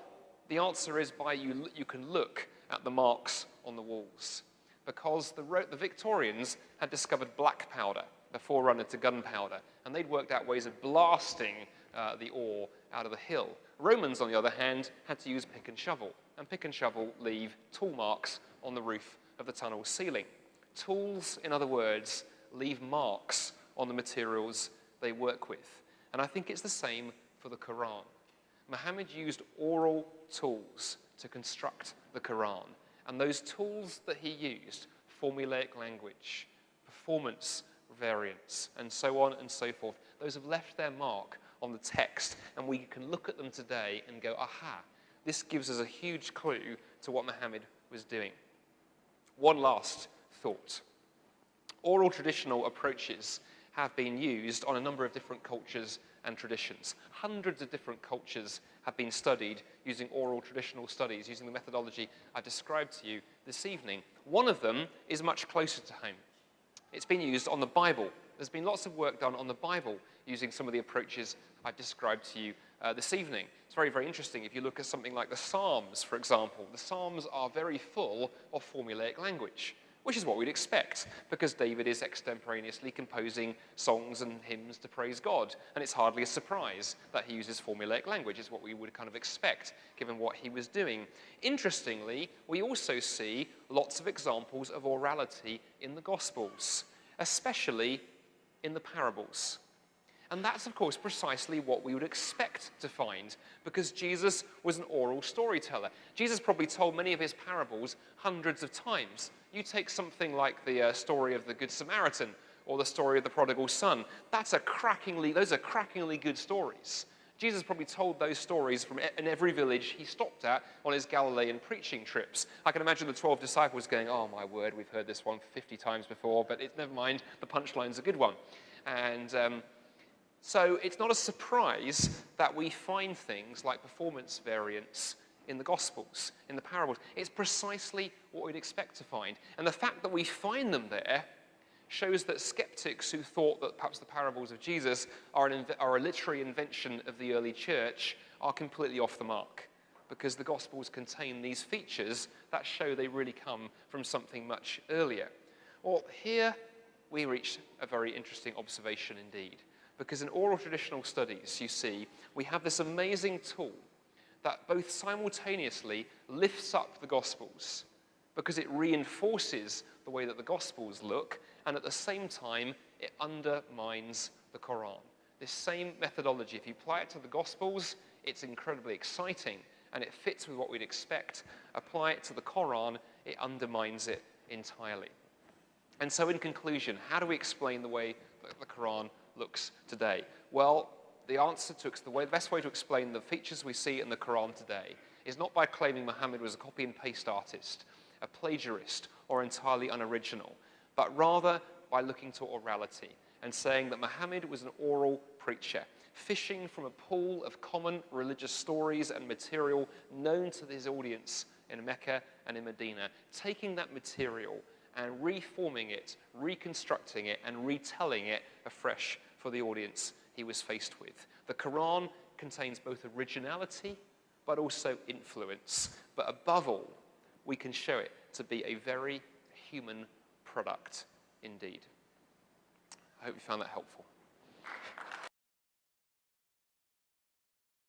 the answer is you can look at the marks on the walls. Because the Victorians had discovered black powder, the forerunner to gunpowder, and they'd worked out ways of blasting the ore out of the hill. Romans, on the other hand, had to use pick and shovel, and pick and shovel leave tool marks on the roof of the tunnel ceiling. Tools, in other words, leave marks on the materials they work with. And I think it's the same for the Qur'an. Muhammad used oral tools to construct the Qur'an. And those tools that he used, formulaic language, performance variants, and so on and so forth, those have left their mark on the text, and we can look at them today and go, aha, this gives us a huge clue to what Muhammad was doing. One last thought. Oral traditional approaches have been used on a number of different cultures and traditions. Hundreds of different cultures have been studied using oral traditional studies, using the methodology I described to you this evening. One of them is much closer to home. It's been used on the Bible. There's been lots of work done on the Bible using some of the approaches I've described to you this evening. It's very, very interesting. If you look at something like the Psalms, for example, the Psalms are very full of formulaic language, which is what we'd expect, because David is extemporaneously composing songs and hymns to praise God. And it's hardly a surprise that he uses formulaic language. It's what we would kind of expect, given what he was doing. Interestingly, we also see lots of examples of orality in the Gospels, especially in the parables. And that's, of course, precisely what we would expect to find, because Jesus was an oral storyteller. Jesus probably told many of his parables hundreds of times. You take something like the story of the Good Samaritan or the story of the prodigal son. Those are crackingly good stories. Jesus probably told those stories in every village he stopped at on his Galilean preaching trips. I can imagine the 12 disciples going, oh my word, we've heard this one 50 times before, but never mind, the punchline's a good one. And so it's not a surprise that we find things like performance variants in the Gospels, in the parables. It's precisely what we'd expect to find. And the fact that we find them there shows that skeptics who thought that perhaps the parables of Jesus are a literary invention of the early church are completely off the mark, because the Gospels contain these features that show they really come from something much earlier. Well, here we reach a very interesting observation indeed, because in oral traditional studies, you see, we have this amazing tool that both simultaneously lifts up the Gospels, because it reinforces the way that the Gospels look, and at the same time, it undermines the Qur'an. This same methodology, if you apply it to the Gospels, it's incredibly exciting and it fits with what we'd expect. Apply it to the Qur'an, it undermines it entirely. And so in conclusion, how do we explain the way that the Qur'an looks today? Well, the best way to explain the features we see in the Qur'an today is not by claiming Muhammad was a copy and paste artist, a plagiarist, or entirely unoriginal, but rather by looking to orality and saying that Muhammad was an oral preacher, fishing from a pool of common religious stories and material known to his audience in Mecca and in Medina, taking that material and reforming it, reconstructing it, and retelling it afresh for the audience he was faced with. The Quran contains both originality but also influence. But above all, we can show it to be a very human product indeed. I hope you found that helpful.